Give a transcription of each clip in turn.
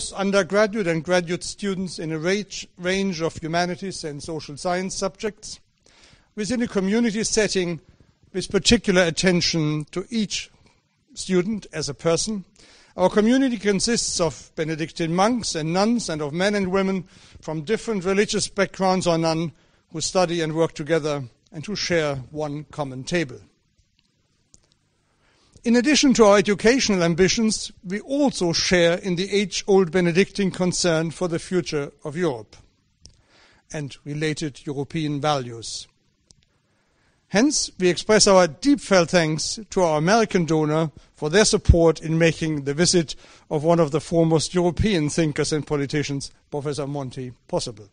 includes undergraduate and graduate students in a range of humanities and social science subjects, within a community setting with particular attention to each student as a person. Our community consists of Benedictine monks and nuns and of men and women from different religious backgrounds or none who study and work together and who share one common table. In addition to our educational ambitions, we also share in the age-old Benedictine concern for the future of Europe and related European values. Hence, we express our deep-felt thanks to our American donor for their support in making the visit of one of the foremost European thinkers and politicians, Professor Monti, possible.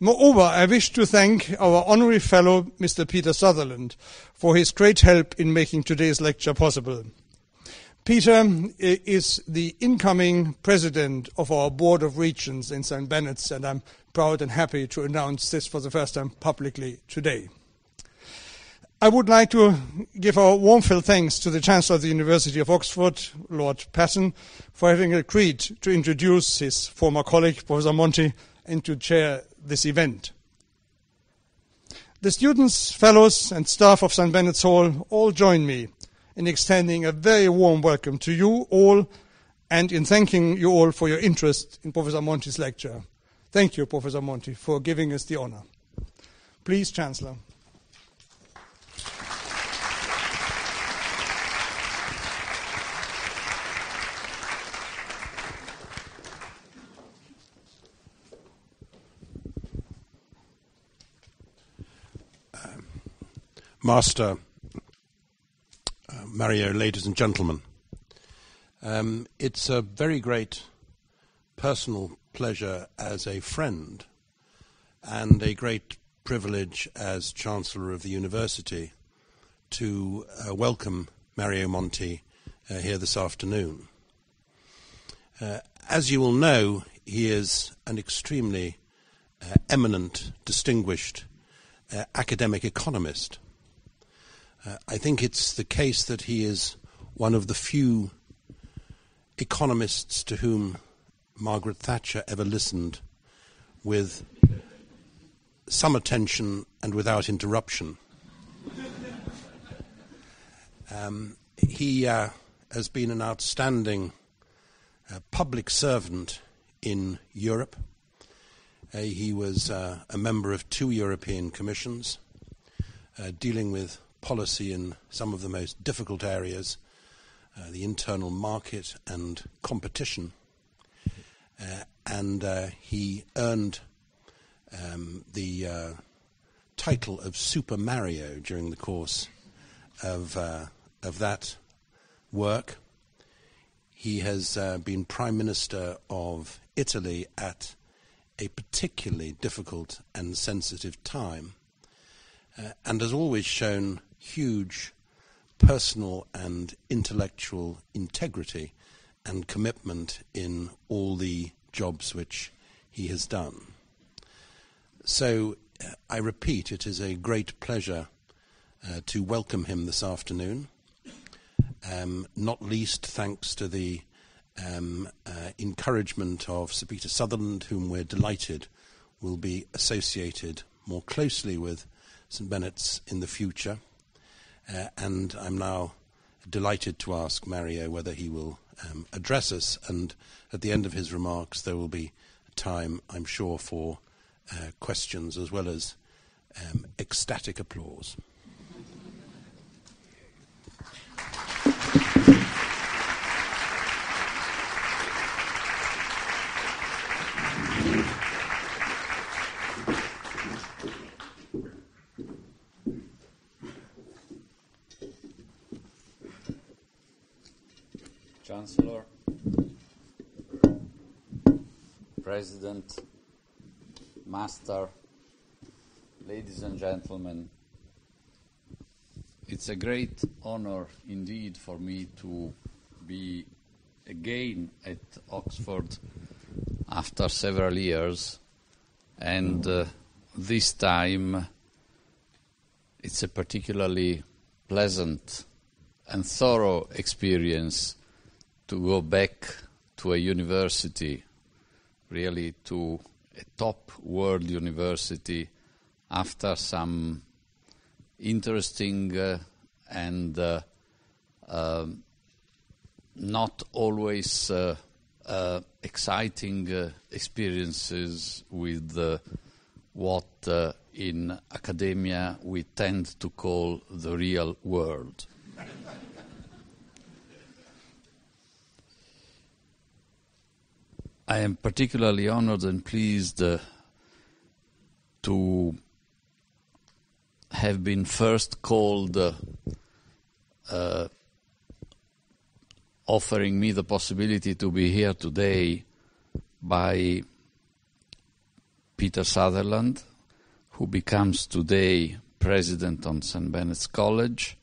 Moreover, I wish to thank our honorary fellow, Mr. Peter Sutherland, for his great help in making today's lecture possible. Peter is the incoming president of our Board of Regents in St. Benet's, and I'm proud and happy to announce this for the first time publicly today. I would like to give our warmfelt thanks to the Chancellor of the University of Oxford, Lord Patten, for having agreed to introduce his former colleague, Professor Monti, and to chair this event. The students, fellows, and staff of St. Benet's Hall all join me in extending a very warm welcome to you all and in thanking you all for your interest in Professor Monti's lecture. Thank you, Professor Monti, for giving us the honor. Please, Chancellor. Master, Mario, ladies and gentlemen, it's a very great personal pleasure as a friend and a great privilege as Chancellor of the University to welcome Mario Monti here this afternoon. As you will know, he is an extremely eminent, distinguished academic economist. I think it's the case that he is one of the few economists to whom Margaret Thatcher ever listened with some attention and without interruption. He has been an outstanding public servant in Europe. He was a member of 2 European commissions, dealing with policy in some of the most difficult areas, the internal market and competition. And he earned the title of Super Mario during the course of that work. He has been Prime Minister of Italy at a particularly difficult and sensitive time, and has always shown huge personal and intellectual integrity and commitment in all the jobs which he has done. So, I repeat, it is a great pleasure to welcome him this afternoon, not least thanks to the encouragement of Sir Peter Sutherland, whom we're delighted will be associated more closely with St. Benet's in the future. And I'm now delighted to ask Mario whether he will address us, and at the end of his remarks there will be time, I'm sure, for questions as well as ecstatic applause. Chancellor, President, Master, ladies and gentlemen, it's a great honor indeed for me to be again at Oxford after several years, and this time it's a particularly pleasant and thorough experience to go back to a university, really to a top world university, after some interesting and not always exciting experiences with what in academia we tend to call the real world. I am particularly honored and pleased to have been first called, offering me the possibility to be here today by Peter Sutherland, who becomes today president on St. Benet's College.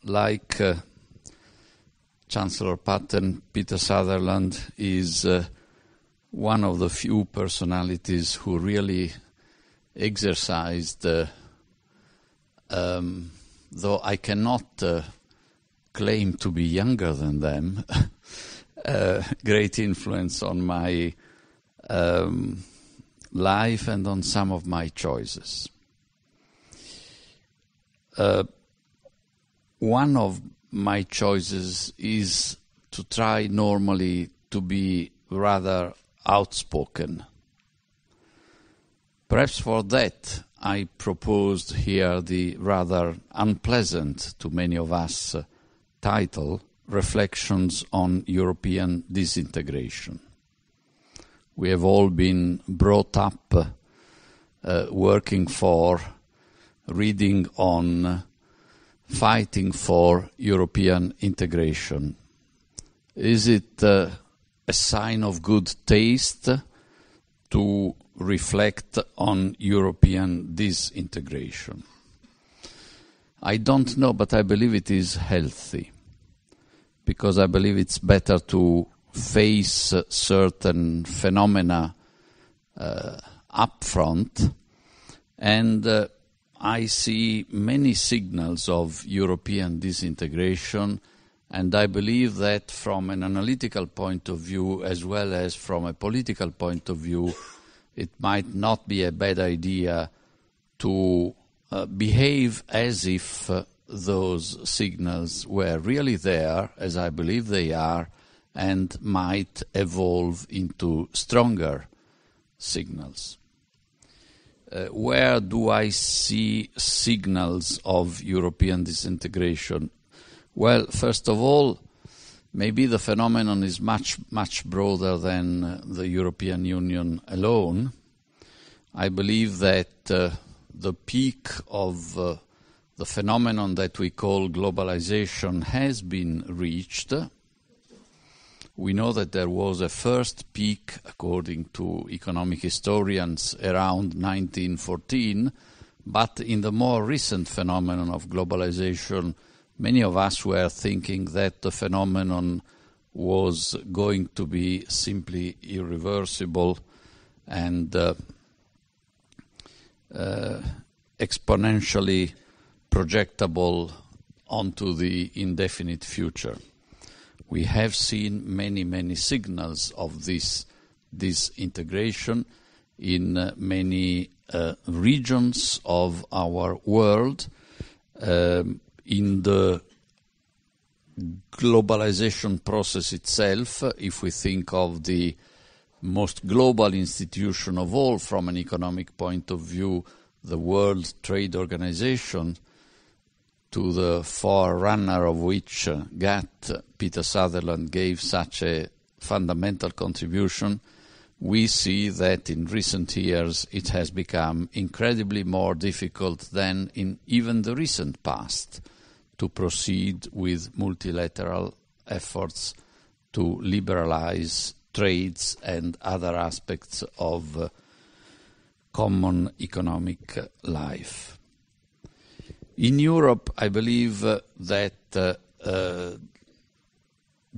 Like Chancellor Patten, Peter Sutherland is one of the few personalities who really exercised, though I cannot claim to be younger than them, great influence on my life and on some of my choices. One of my choices is to try normally to be rather outspoken. Perhaps for that I proposed here the rather unpleasant to many of us title, Reflections on European Disintegration. We have all been brought up working for, reading on, fighting for European integration. Is it a sign of good taste to reflect on European disintegration? I don't know, but I believe it is healthy, because I believe it's better to face certain phenomena up front, and I see many signals of European disintegration, and I believe that from an analytical point of view as well as from a political point of view, it might not be a bad idea to behave as if those signals were really there, as I believe they are, and might evolve into stronger signals. Where do I see signals of European disintegration? Well, first of all, maybe the phenomenon is much, much broader than the European Union alone. I believe that the peak of the phenomenon that we call globalization has been reached. We know that there was a first peak, according to economic historians, around 1914, but in the more recent phenomenon of globalization, many of us were thinking that the phenomenon was going to be simply irreversible and exponentially projectable onto the indefinite future. We have seen many, many signals of this disintegration in many regions of our world. In the globalization process itself, if we think of the most global institution of all from an economic point of view, the World Trade Organization, to the forerunner of which Peter Sutherland gave such a fundamental contribution, we see that in recent years it has become incredibly more difficult than in even the recent past to proceed with multilateral efforts to liberalize trades and other aspects of common economic life. In Europe, I believe that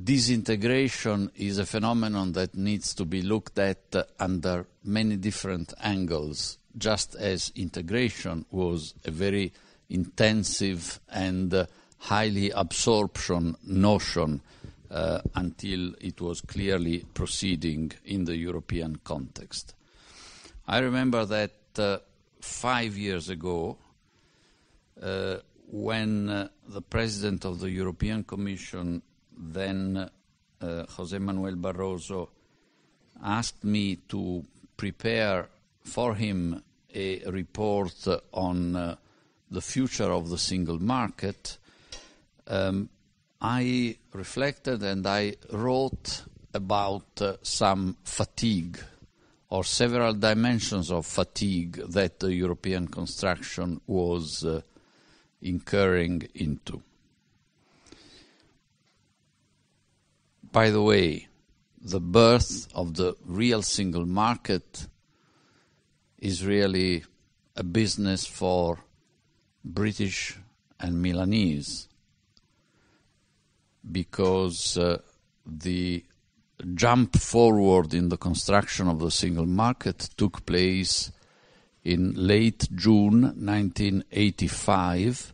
disintegration is a phenomenon that needs to be looked at under many different angles, just as integration was a very intensive and highly absorption notion until it was clearly proceeding in the European context. I remember that 5 years ago, when the President of the European Commission, then José Manuel Barroso, asked me to prepare for him a report on the future of the single market, I reflected and I wrote about some fatigue or several dimensions of fatigue that the European construction was incurring into. By the way, the birth of the real single market is really a business for British and Milanese, because the jump forward in the construction of the single market took place in late June 1985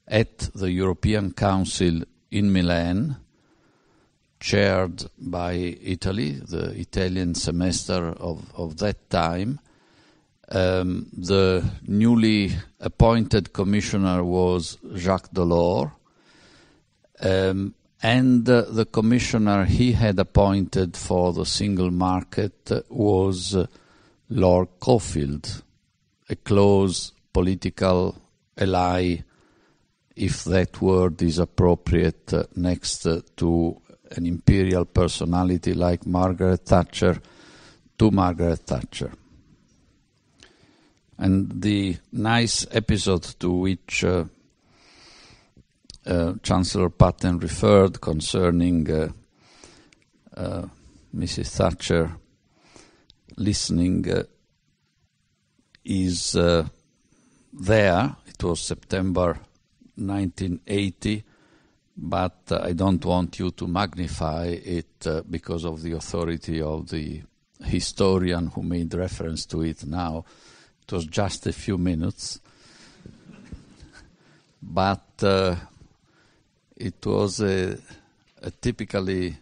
at the European Council in Milan, chaired by Italy, the Italian semester of that time. The newly appointed commissioner was Jacques Delors, and the commissioner he had appointed for the single market was Lord Caulfield, a close political ally, if that word is appropriate, next to an imperial personality like Margaret Thatcher, to Margaret Thatcher. And the nice episode to which Chancellor Patten referred concerning Mrs. Thatcher listening is there. It was September 1980, but I don't want you to magnify it because of the authority of the historian who made reference to it now. It was just a few minutes, but it was a typically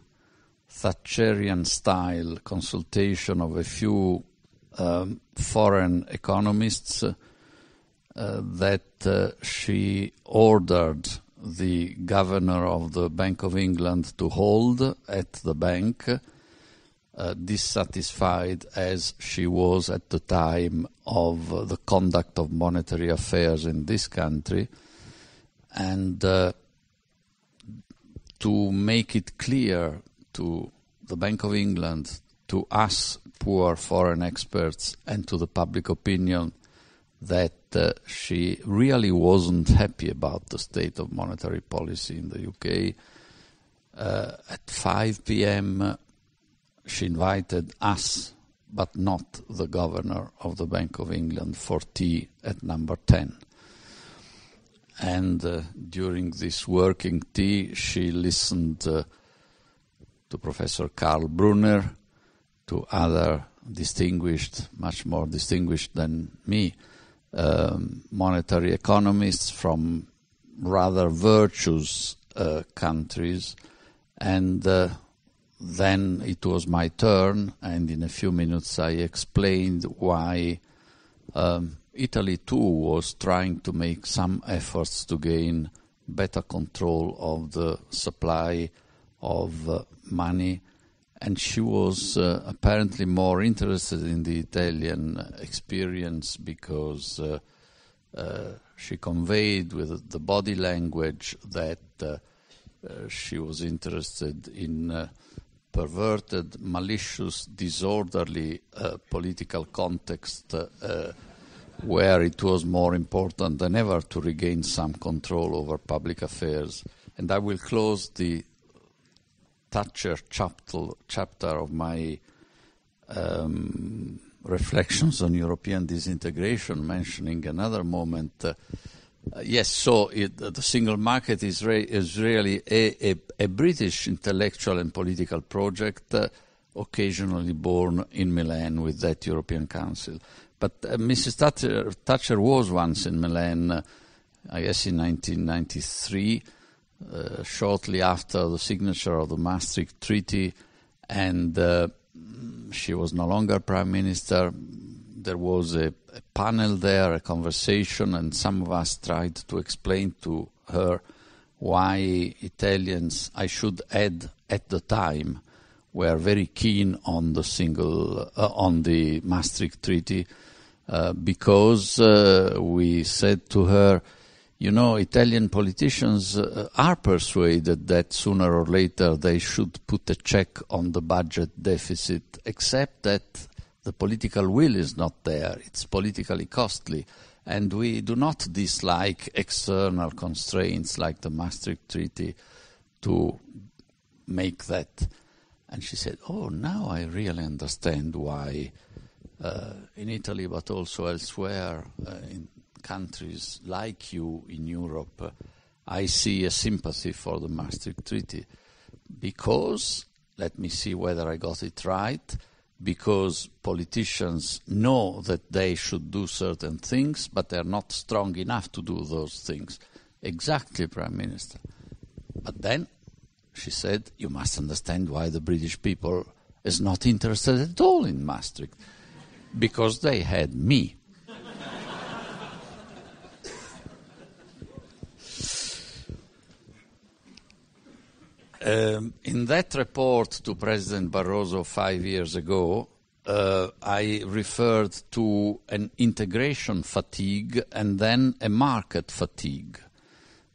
Thatcherian style consultation of a few foreign economists that she ordered the governor of the Bank of England to hold at the bank, dissatisfied as she was at the time of the conduct of monetary affairs in this country, and to make it clear to the Bank of England, to us poor foreign experts, and to the public opinion that she really wasn't happy about the state of monetary policy in the UK. At 5 p.m. she invited us, but not the governor of the Bank of England, for tea at number 10. And during this working tea, she listened to Professor Karl Brunner, to other distinguished, much more distinguished than me, monetary economists from rather virtuous countries, and then it was my turn, and in a few minutes I explained why Italy too was trying to make some efforts to gain better control of the supply of money, and she was apparently more interested in the Italian experience because she conveyed with the body language that she was interested in perverted, malicious, disorderly political context where it was more important than ever to regain some control over public affairs. And I will close the Thatcher chapter of my reflections on European disintegration, mentioning another moment. Yes, so the single market is really a British intellectual and political project, occasionally born in Milan with that European Council. But Mrs. Thatcher was once in Milan, I guess in 1993, shortly after the signature of the Maastricht Treaty, and she was no longer Prime Minister. There was a panel there, a conversation, and some of us tried to explain to her why Italians, I should add, at the time, were very keen on the Maastricht Treaty, because we said to her, you know, Italian politicians are persuaded that sooner or later they should put a check on the budget deficit, except that the political will is not there. It's politically costly. And we do not dislike external constraints like the Maastricht Treaty to make that. And she said, oh, now I really understand why in Italy, but also elsewhere, in countries like you in Europe, I see a sympathy for the Maastricht Treaty. Because, let me see whether I got it right, because politicians know that they should do certain things, but they're not strong enough to do those things. Exactly, Prime Minister. But then, she said, you must understand why the British people is not interested at all in Maastricht. Because they had me. In that report to President Barroso 5 years ago, I referred to an integration fatigue and then a market fatigue.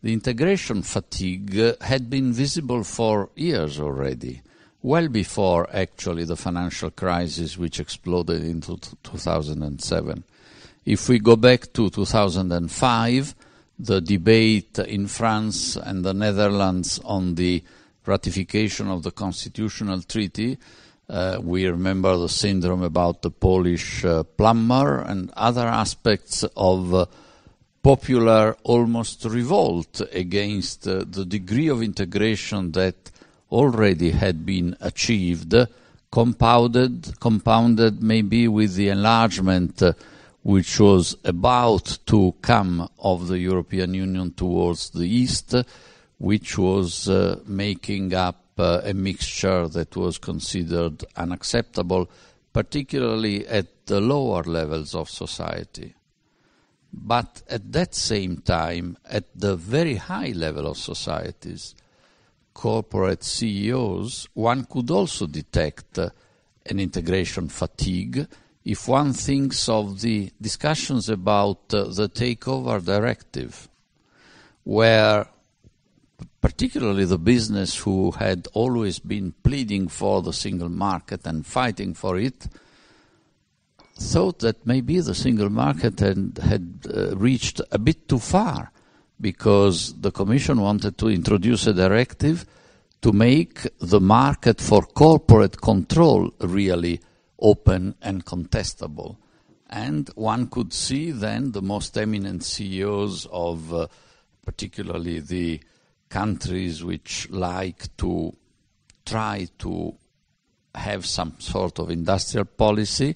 The integration fatigue had been visible for years already, well before actually the financial crisis which exploded into 2007. If we go back to 2005, the debate in France and the Netherlands on the ratification of the constitutional treaty, we remember the syndrome about the Polish plumber and other aspects of popular almost revolt against the degree of integration that already had been achieved, compounded maybe with the enlargement which was about to come of the European Union towards the East, which was making up a mixture that was considered unacceptable, particularly at the lower levels of society. But at that same time, at the very high level of societies, corporate CEOs, one could also detect an integration fatigue if one thinks of the discussions about the takeover directive, where particularly the business who had always been pleading for the single market and fighting for it thought that maybe the single market had reached a bit too far, because the Commission wanted to introduce a directive to make the market for corporate control really open and contestable. And one could see then the most eminent CEOs of particularly the countries which like to try to have some sort of industrial policy,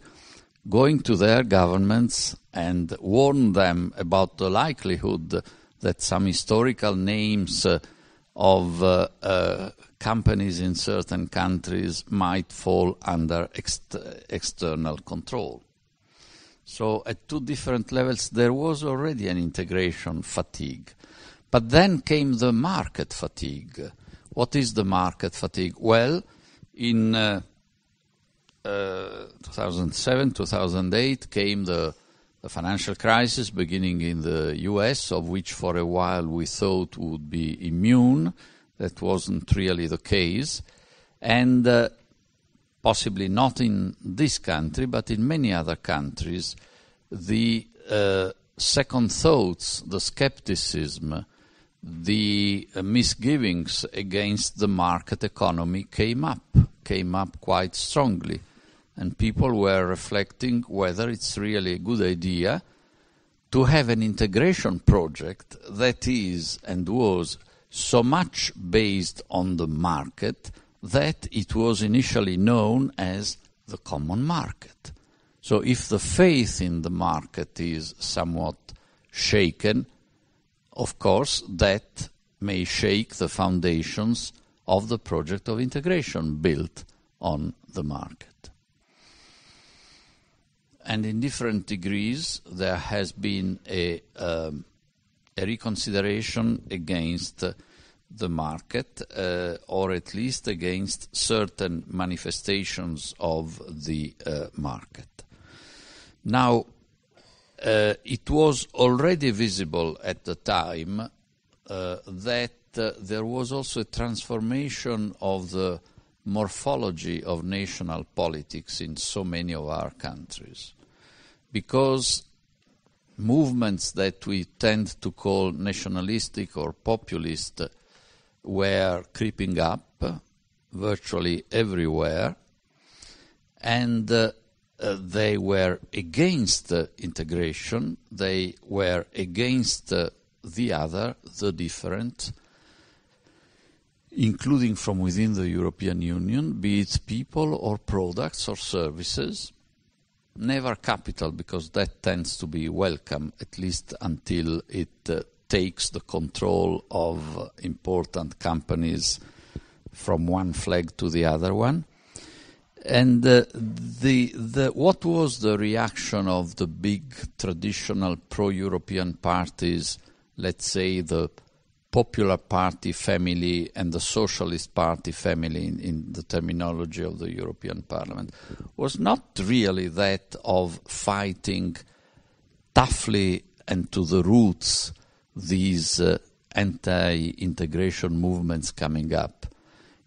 going to their governments and warn them about the likelihood that some historical names of companies in certain countries might fall under external control. So at two different levels there was already an integration fatigue. But then came the market fatigue. What is the market fatigue? Well, in 2007, 2008 came the financial crisis beginning in the US, of which for a while we thought would be immune. That wasn't really the case. And possibly not in this country, but in many other countries, the second thoughts, the skepticism, the misgivings against the market economy came up quite strongly. And people were reflecting whether it's really a good idea to have an integration project that is and was so much based on the market that it was initially known as the common market. So if the faith in the market is somewhat shaken, of course that may shake the foundations of the project of integration built on the market. And in different degrees, there has been a reconsideration against the market, or at least against certain manifestations of the market. Now, it was already visible at the time that there was also a transformation of the morphology of national politics in so many of our countries, because movements that we tend to call nationalistic or populist were creeping up virtually everywhere, and they were against integration, they were against the other, the different, including from within the European Union, be it people or products or services. Never capital, because that tends to be welcome, at least until it takes the control of important companies from one flag to the other one. And what was the reaction of the big traditional pro-European parties, let's say the Popular Party family and the Socialist Party family in the terminology of the European Parliament, was not really that of fighting toughly and to the roots these anti-integration movements coming up.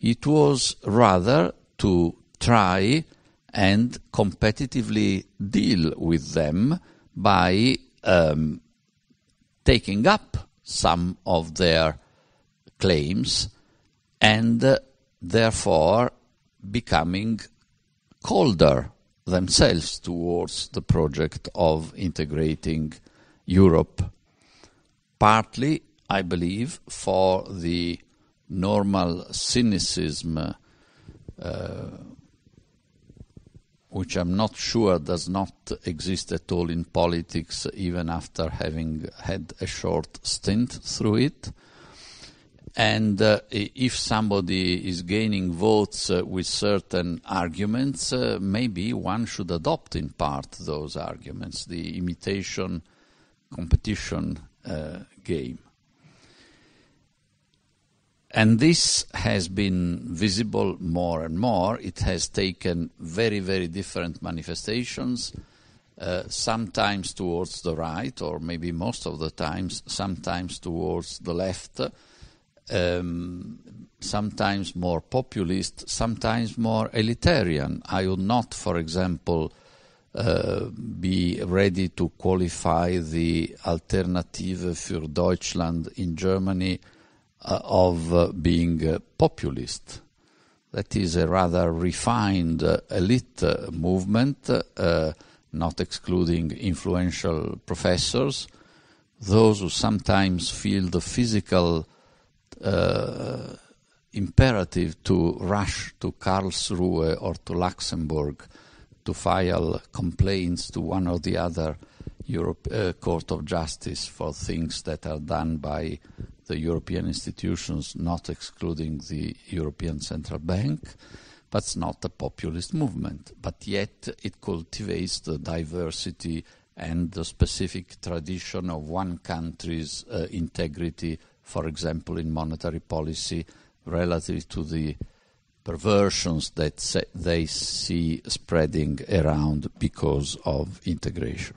It was rather to try and competitively deal with them by taking up some of their claims and therefore becoming colder themselves towards the project of integrating Europe. Partly, I believe, for the normal cynicism, which I'm not sure does not exist at all in politics, even after having had a short stint through it. And if somebody is gaining votes with certain arguments, maybe one should adopt in part those arguments, the imitation competition game. And this has been visible more and more. It has taken very, very different manifestations, sometimes towards the right, or maybe most of the times, sometimes towards the left, sometimes more populist, sometimes more elitarian. I would not, for example, be ready to qualify the Alternative für Deutschland in Germany of being populist. That is a rather refined elite movement, not excluding influential professors, those who sometimes feel the physical imperative to rush to Karlsruhe or to Luxembourg to file complaints to one or the other Court of Justice for things that are done by the European institutions, not excluding the European Central Bank, but it's not a populist movement. But yet it cultivates the diversity and the specific tradition of one country's integrity, for example, in monetary policy, relative to the perversions that they see spreading around because of integration.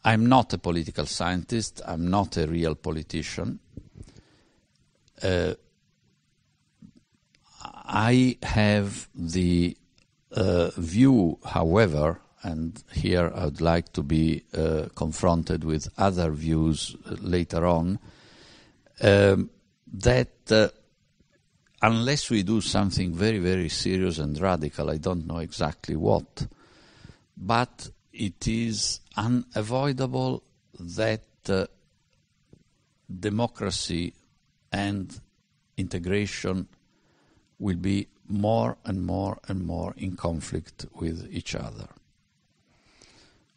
I'm not a political scientist. I'm not a real politician. I have the view, however, and here I would like to be confronted with other views later on, that unless we do something very, very serious and radical, I don't know exactly what, but it is unavoidable that democracy and integration will be more and more and more in conflict with each other.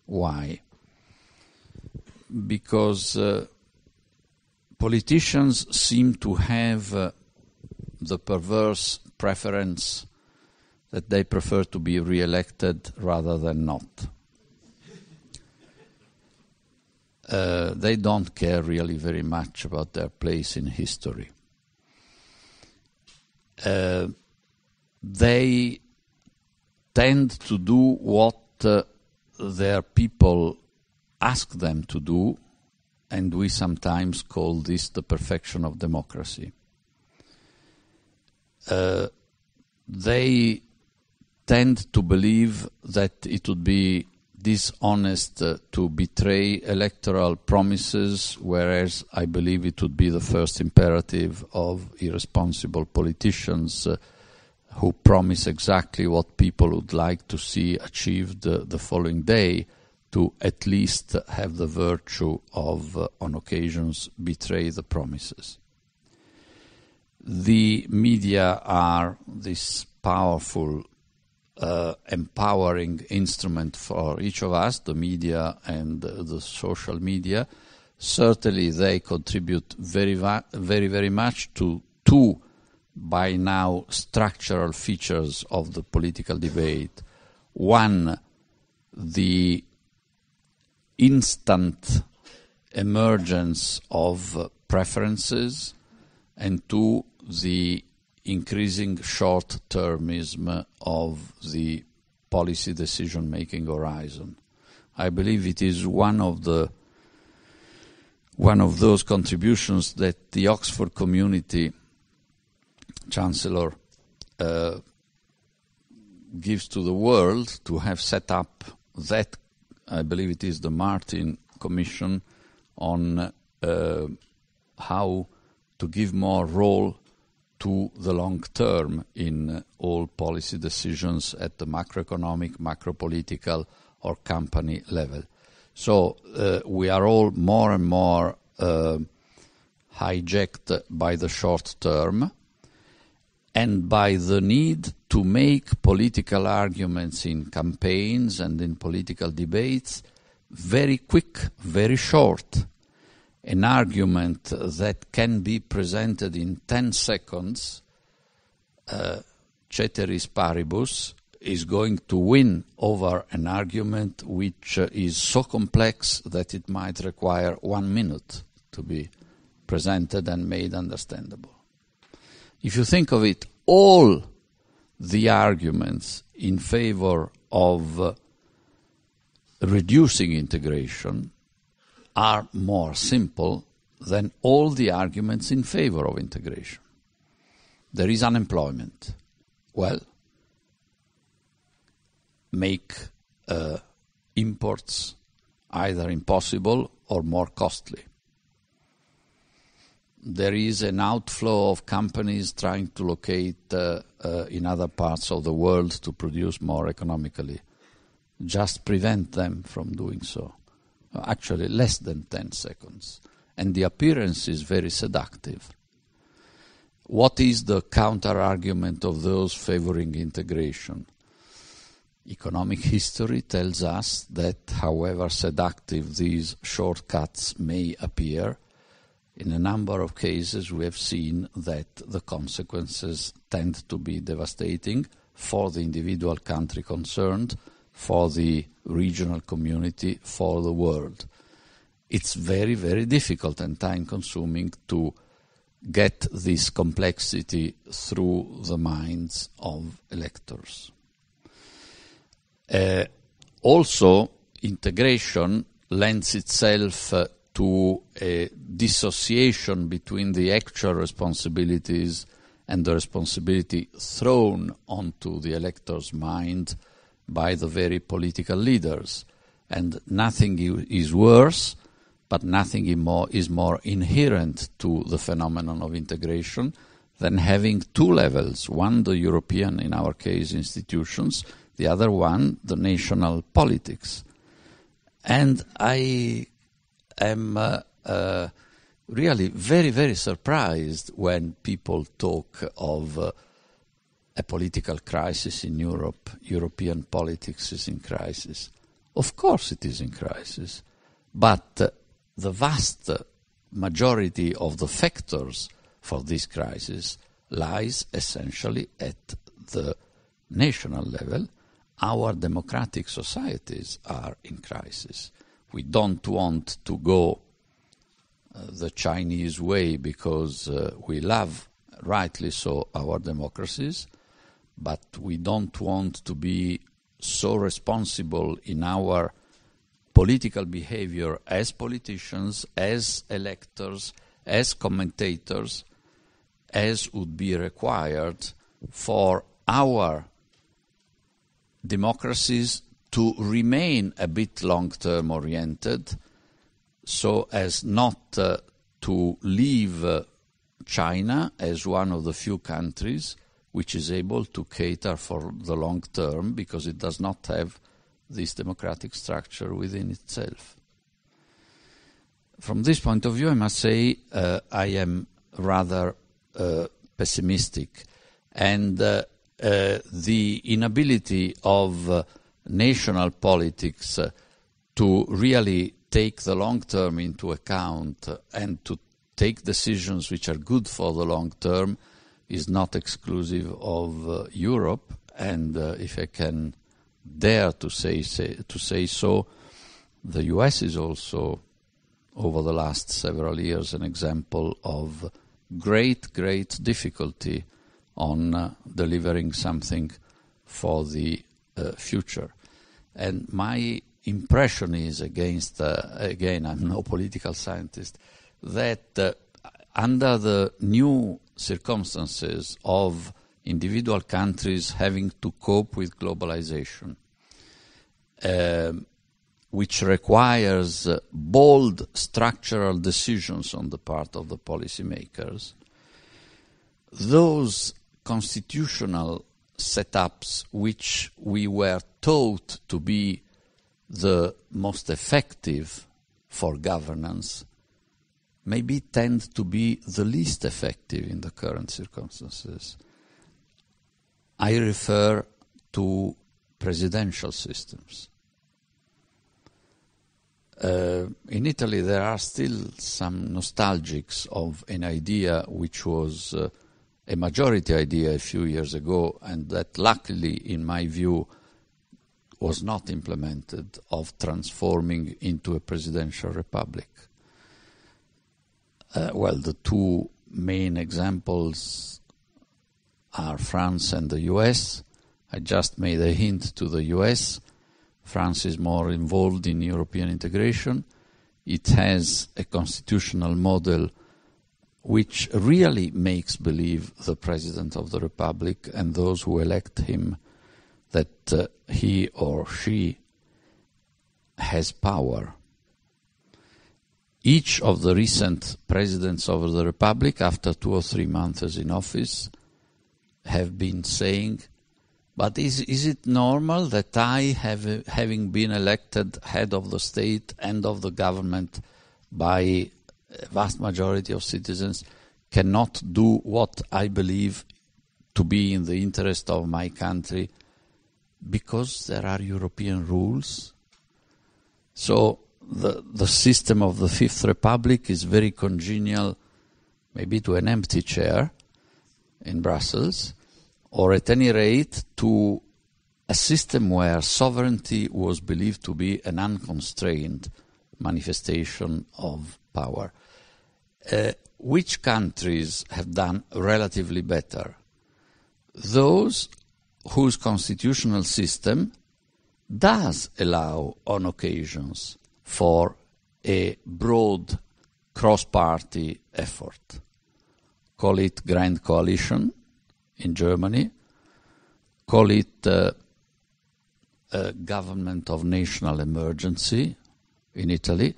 Why? because politicians seem to have the perverse preference that they prefer to be re-elected rather than not. They don't care really very much about their place in history. They tend to do what their people ask them to do, and we sometimes call this the perfection of democracy. They tend to believe that it would be dishonest to betray electoral promises, whereas I believe it would be the first imperative of irresponsible politicians who promise exactly what people would like to see achieved the following day, to at least have the virtue of, on occasions, betray the promises. The media are this powerful, empowering instrument for each of us, the media and the social media. Certainly they contribute very, very much to two, by now, structural features of the political debate. One, the instant emergence of preferences, and two, the increasing short-termism of the policy decision-making horizon. I believe it is one of those contributions that the Oxford community, Chancellor, gives to the world, to have set up that, I believe it is the Martin Commission, on how to give more role to the long term in all policy decisions at the macroeconomic, macropolitical or company level. So we are all more and more hijacked by the short term and by the need to make political arguments in campaigns and in political debates very quick, very short. An argument that can be presented in 10 seconds, ceteris paribus, is going to win over an argument which is so complex that it might require 1 minute to be presented and made understandable. If you think of it, all the arguments in favor of reducing integration are more simple than all the arguments in favor of integration. There is unemployment. Well, make imports either impossible or more costly. There is an outflow of companies trying to locate in other parts of the world to produce more economically. Just prevent them from doing so. Actually, less than 10 seconds. And the appearance is very seductive. What is the counter-argument of those favoring integration? Economic history tells us that, however seductive these shortcuts may appear, in a number of cases we have seen that the consequences tend to be devastating for the individual country concerned, for the regional community, for the world. It's very, very difficult and time-consuming to get this complexity through the minds of electors. Also, integration lends itself to a dissociation between the actual responsibilities and the responsibility thrown onto the elector's mind by the very political leaders. And nothing is worse, but nothing is more inherent to the phenomenon of integration than having two levels, one the European, in our case, institutions, the other one the national politics. And I am really very, very surprised when people talk of a political crisis in Europe. European politics is in crisis. Of course it is in crisis. But the vast majority of the factors for this crisis lies essentially at the national level. Our democratic societies are in crisis. We don't want to go the Chinese way because we love, rightly so, our democracies, but we don't want to be so responsible in our political behavior as politicians, as electors, as commentators, as would be required for our democracies to remain a bit long-term oriented, so as not to leave China as one of the few countries which is able to cater for the long term, because it does not have this democratic structure within itself. From this point of view, I must say I am rather pessimistic, and the inability of national politics to really take the long term into account and to take decisions which are good for the long term is not exclusive of Europe, and if I can dare to say so, the US is also, over the last several years, an example of great difficulty on delivering something for the future. And my impression is, again, I'm no political scientist, that under the new circumstances of individual countries having to cope with globalization, which requires bold structural decisions on the part of the policymakers, those constitutional setups which we were taught to be the most effective for governance maybe tend to be the least effective in the current circumstances. I refer to presidential systems. In Italy, there are still some nostalgics of an idea which was a majority idea a few years ago, and that luckily, in my view, was not implemented, of transforming into a presidential republic. The two main examples are France and the US. I just made a hint to the US. France is more involved in European integration. It has a constitutional model which really makes believe the President of the Republic and those who elect him that he or she has power. Each of the recent presidents of the Republic, after 2 or 3 months in office, have been saying, but is it normal that I, having been elected head of the state and of the government by a vast majority of citizens, cannot do what I believe to be in the interest of my country because there are European rules? So the system of the Fifth Republic is very congenial maybe to an empty chair in Brussels, or at any rate to a system where sovereignty was believed to be an unconstrained manifestation of power. Which countries have done relatively better? Those whose constitutional system does allow, on occasions, for a broad cross-party effort. Call it Grand Coalition in Germany, call it government of national emergency in Italy.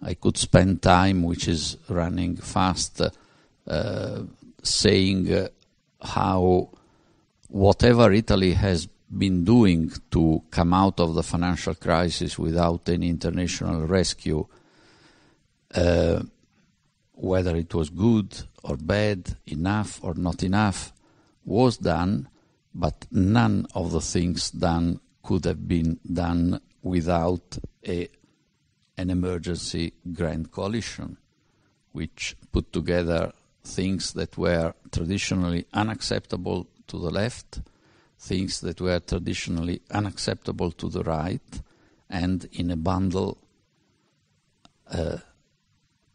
I could spend time, which is running fast, saying how whatever Italy has been doing to come out of the financial crisis without any international rescue, whether it was good or bad, enough or not enough, was done, but none of the things done could have been done without a an emergency grand coalition, which put together things that were traditionally unacceptable to the left, things that were traditionally unacceptable to the right, and in a bundle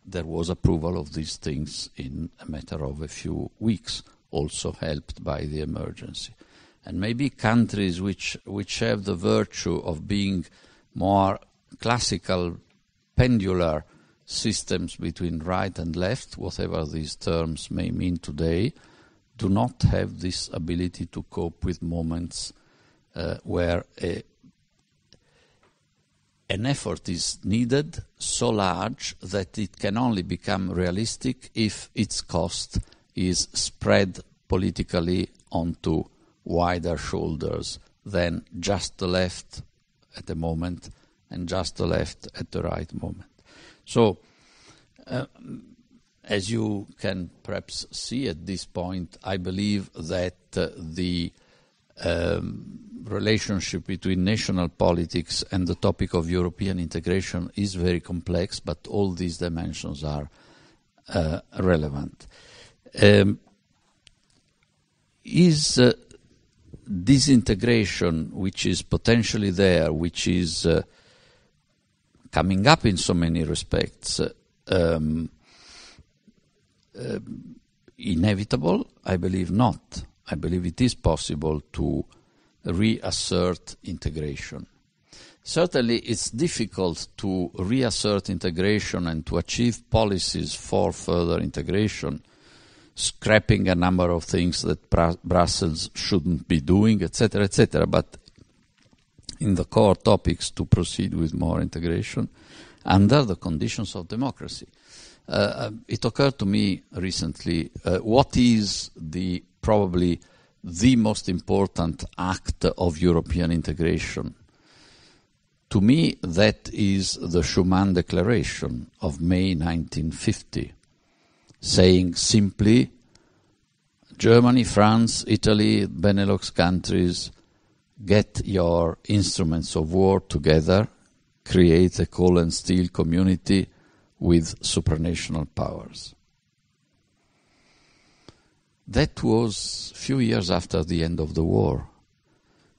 there was approval of these things in a matter of a few weeks, also helped by the emergency. And maybe countries which have the virtue of being more classical, pendular systems between right and left, whatever these terms may mean today, do not have this ability to cope with moments where an effort is needed so large that it can only become realistic if its cost is spread politically onto wider shoulders than just the left at the moment and just the left at the right moment. So, as you can perhaps see at this point, I believe that the relationship between national politics and the topic of European integration is very complex, but all these dimensions are relevant. Is disintegration, which is potentially there, which is coming up in so many respects, inevitable? I believe not. I believe it is possible to reassert integration. Certainly it's difficult to reassert integration and to achieve policies for further integration, scrapping a number of things that Brussels shouldn't be doing, etc., etc., but in the core topics to proceed with more integration under the conditions of democracy. It occurred to me recently, what is probably the most important act of European integration? To me, that is the Schuman Declaration of May 1950, saying simply, Germany, France, Italy, Benelux countries, get your instruments of war together, create a coal and steel community with supranational powers. That was a few years after the end of the war.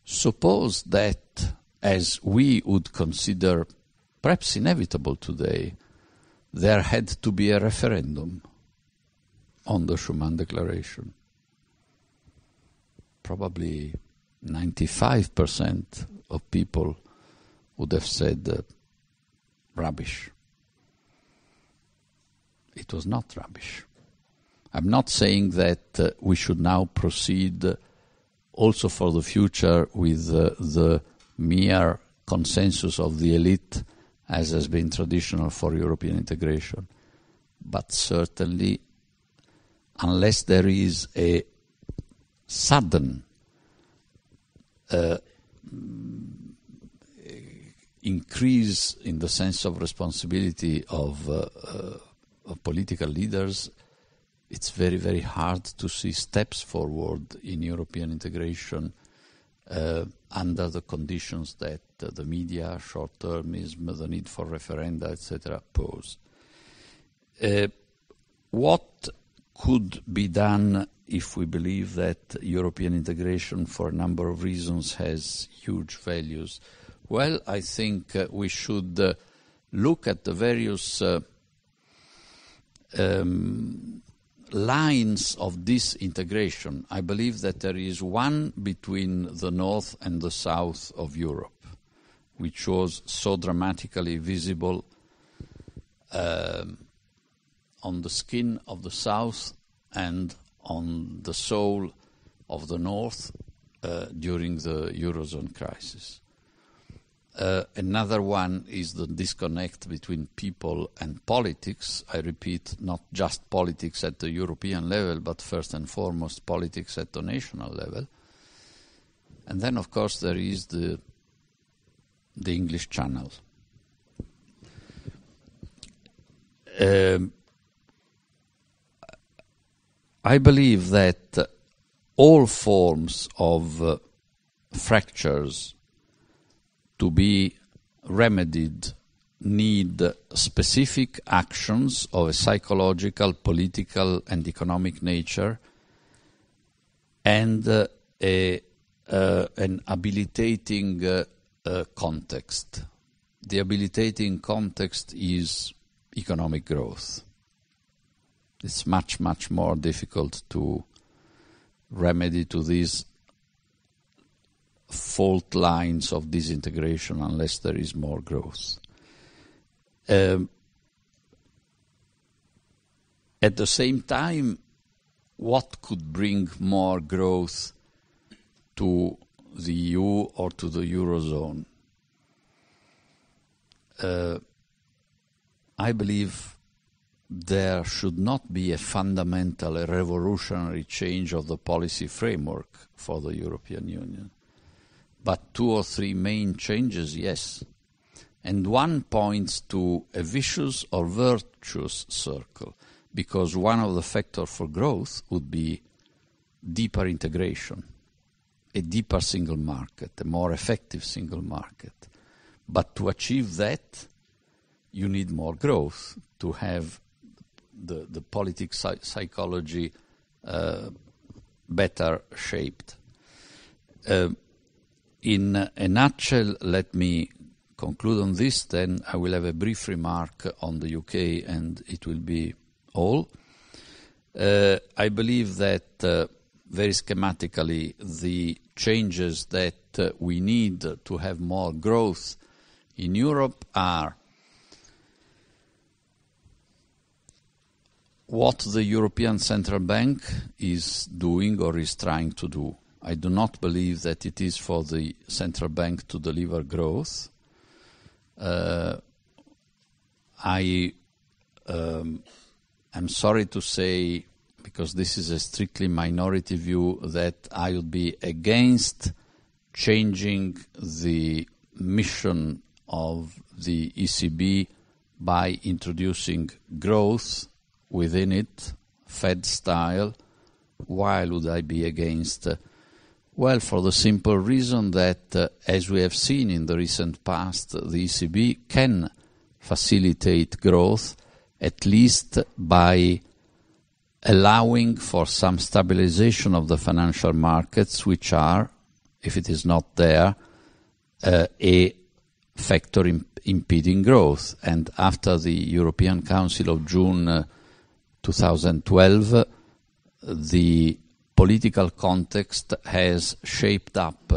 Suppose that, as we would consider perhaps inevitable today, there had to be a referendum on the Schuman Declaration. Probably 95% of people would have said rubbish. It was not rubbish. I'm not saying that we should now proceed also for the future with the mere consensus of the elite, as has been traditional for European integration. But certainly, unless there is a sudden increase in the sense of responsibility of political leaders, it's very, very hard to see steps forward in European integration under the conditions that the media, short-termism, the need for referenda, etc., pose. What could be done if we believe that European integration, for a number of reasons, has huge values? Well, I think we should look at the various lines of this integration. I believe that there is one between the north and the south of Europe, which was so dramatically visible on the skin of the south and on the soul of the north during the Eurozone crisis. Another one is the disconnect between people and politics. I repeat, not just politics at the European level, but first and foremost politics at the national level. And then, of course, there is the English Channel. I believe that all forms of fractures to be remedied need specific actions of a psychological, political, and economic nature, and an habilitating context. The habilitating context is economic growth. It's much, much more difficult to remedy to these fault lines of disintegration unless there is more growth. At the same time, what could bring more growth to the EU or to the Eurozone? I believe there should not be a fundamental, a revolutionary change of the policy framework for the European Union. But 2 or 3 main changes, yes. And one points to a vicious or virtuous circle, because one of the factors for growth would be deeper integration, a deeper single market, a more effective single market. But to achieve that, you need more growth to have the politics psychology better shaped. In a nutshell, let me conclude on this, then I will have a brief remark on the UK and it will be all. I believe that very schematically the changes that we need to have more growth in Europe are what the European Central Bank is doing or is trying to do. I do not believe that it is for the Central Bank to deliver growth. I am sorry to say, because this is a strictly minority view, that I would be against changing the mission of the ECB by introducing growth within it, Fed style. Why would I be against? Well, for the simple reason that, as we have seen in the recent past, the ECB can facilitate growth, at least by allowing for some stabilization of the financial markets, which are, if it is not there, a factor impeding growth. And after the European Council of June 2012, the political context has shaped up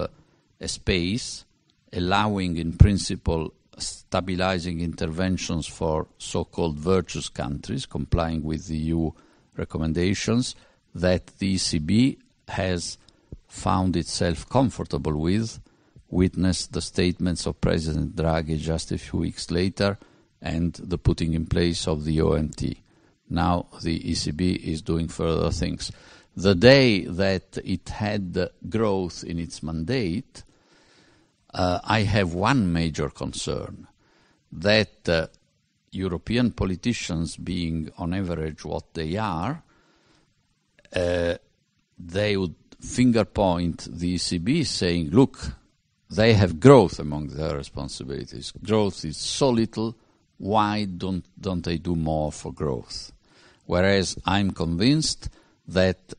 a space allowing, in principle, stabilizing interventions for so-called virtuous countries, complying with the EU recommendations, that the ECB has found itself comfortable with. Witness the statements of President Draghi just a few weeks later and the putting in place of the OMT. Now the ECB is doing further things. The day that it had growth in its mandate, I have one major concern, that European politicians, being on average what they are, they would finger point the ECB saying, look, they have growth among their responsibilities. Growth is so little, why don't they do more for growth? Whereas I'm convinced that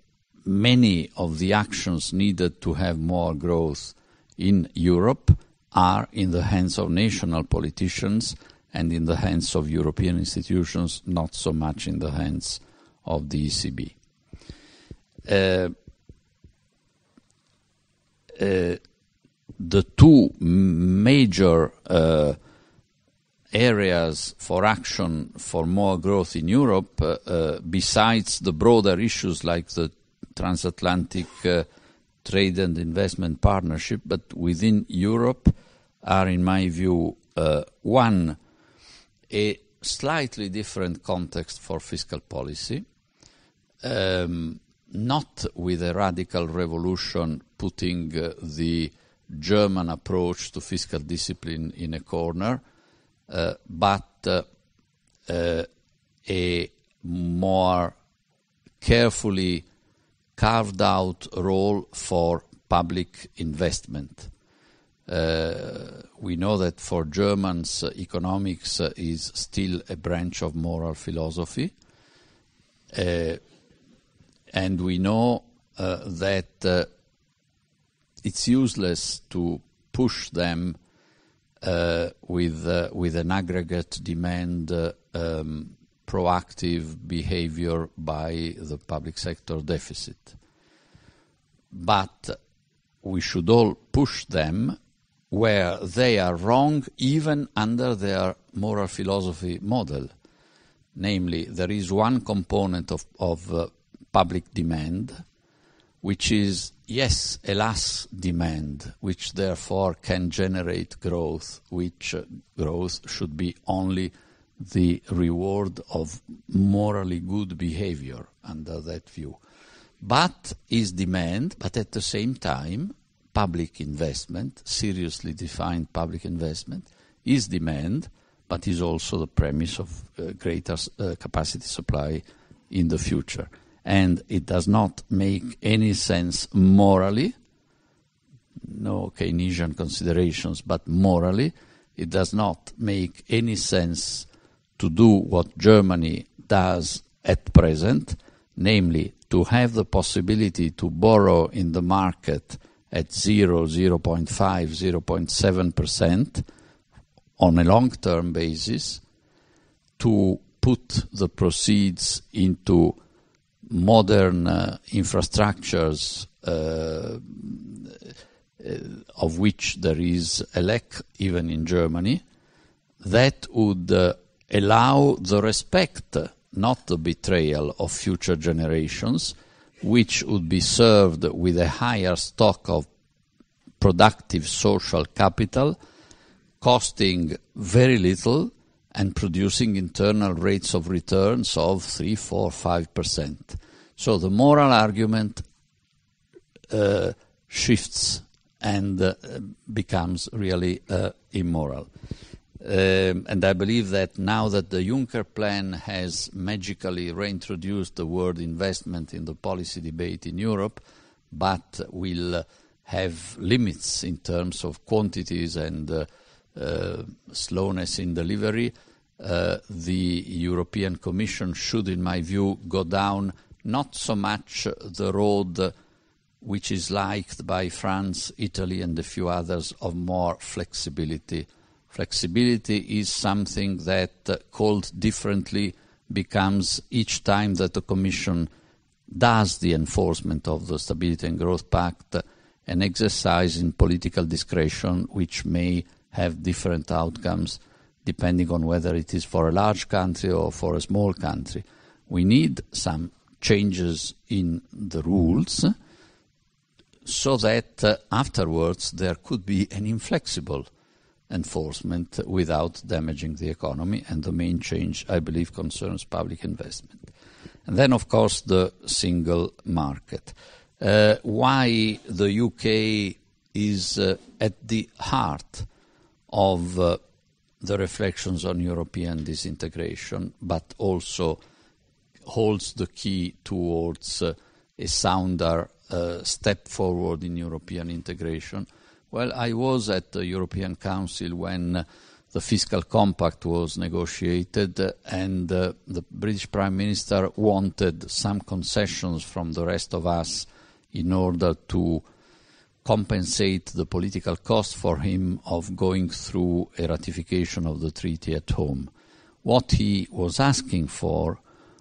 many of the actions needed to have more growth in Europe are in the hands of national politicians and in the hands of European institutions, not so much in the hands of the ECB. The two major areas for action for more growth in Europe, besides the broader issues like the transatlantic trade and investment partnership, but within Europe, are, in my view, one, a slightly different context for fiscal policy, not with a radical revolution putting the German approach to fiscal discipline in a corner, but a more carefully carved out role for public investment. We know that for Germans, economics is still a branch of moral philosophy. And we know that it's useless to push them with an aggregate demand proactive behavior by the public sector deficit. But we should all push them where they are wrong, even under their moral philosophy model. Namely, there is one component of public demand, which is, yes, alas, demand, which therefore can generate growth, which growth should be only the reward of morally good behavior under that view. But is demand, but at the same time, public investment, seriously defined public investment, is demand, but is also the premise of greater capacity supply in the future. And it does not make any sense morally, no Keynesian considerations, but morally, it does not make any sense to do what Germany does at present, namely to have the possibility to borrow in the market at 0.5, 0.7% on a long-term basis, to put the proceeds into modern infrastructures of which there is a lack even in Germany, that would allow the respect, not the betrayal, of future generations, which would be served with a higher stock of productive social capital, costing very little and producing internal rates of returns of 3, 4, 5%. So the moral argument shifts and becomes really immoral. And I believe that now that the Juncker plan has magically reintroduced the word investment in the policy debate in Europe, but will have limits in terms of quantities and slowness in delivery, the European Commission should, in my view, go down not so much the road which is liked by France, Italy, and a few others of more flexibility. Flexibility is something that, called differently, becomes, each time that the Commission does the enforcement of the Stability and Growth Pact, an exercise in political discretion which may have different outcomes depending on whether it is for a large country or for a small country. We need some changes in the rules so that afterwards there could be an inflexible enforcement without damaging the economy, and the main change, I believe, concerns public investment. And then, of course, the single market. Why the UK is at the heart of the reflections on European disintegration, but also holds the key towards a sounder step forward in European integration. Well, I was at the European Council when the fiscal compact was negotiated, and the British Prime Minister wanted some concessions from the rest of us in order to compensate the political cost for him of going through a ratification of the treaty at home. What he was asking for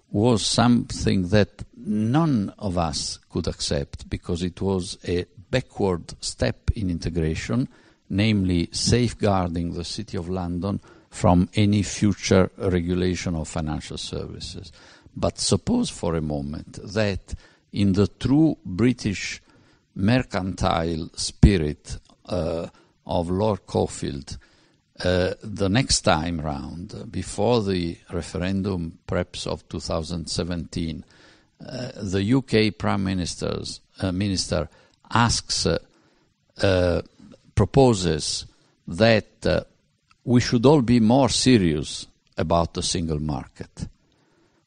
was something that none of us could accept, because it was a backward step in integration, namely safeguarding the City of London from any future regulation of financial services. But suppose for a moment that in the true British mercantile spirit of Lord Caulfield, the next time round, before the referendum perhaps of 2017, the UK Prime Minister asks, proposes that we should all be more serious about the single market.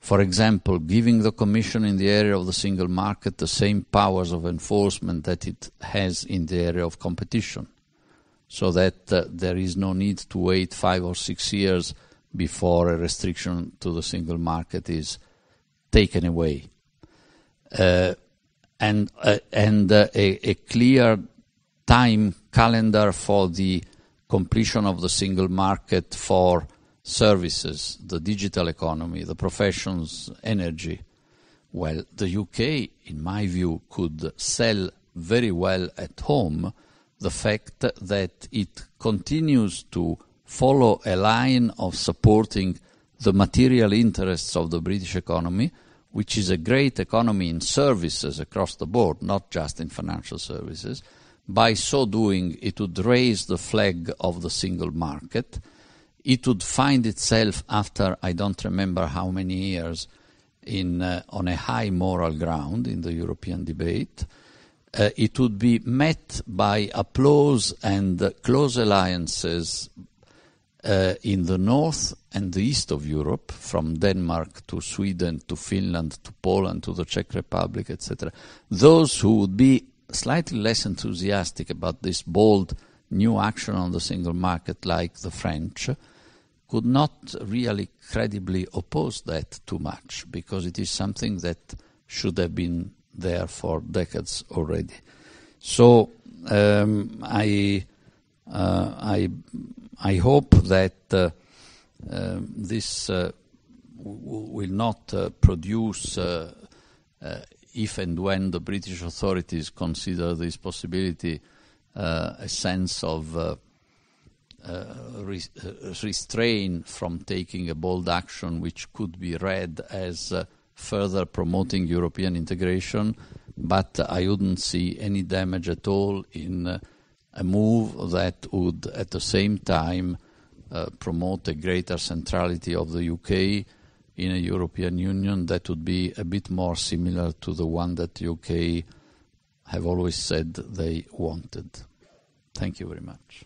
For example, giving the Commission in the area of the single market the same powers of enforcement that it has in the area of competition, so that there is no need to wait 5 or 6 years before a restriction to the single market is taken away. And a clear time calendar for the completion of the single market for services, the digital economy, the professions, energy. Well, the UK, in my view, could sell very well at home the fact that it continues to follow a line of supporting the material interests of the British economy, which is a great economy in services across the board, not just in financial services. By so doing, it would raise the flag of the single market. It would find itself, after I don't remember how many years, on a high moral ground in the European debate. It would be met by applause and close alliances in the north and the east of Europe, from Denmark to Sweden to Finland to Poland to the Czech Republic, etc. Those who would be slightly less enthusiastic about this bold new action on the single market, like the French, could not really credibly oppose that too much, because it is something that should have been there for decades already. So I hope that this will not produce, if and when the British authorities consider this possibility, a sense of restrain from taking a bold action which could be read as further promoting European integration, but I wouldn't see any damage at all in a move that would at the same time promote a greater centrality of the UK in a European Union that would be a bit more similar to the one that the UK have always said they wanted. Thank you very much.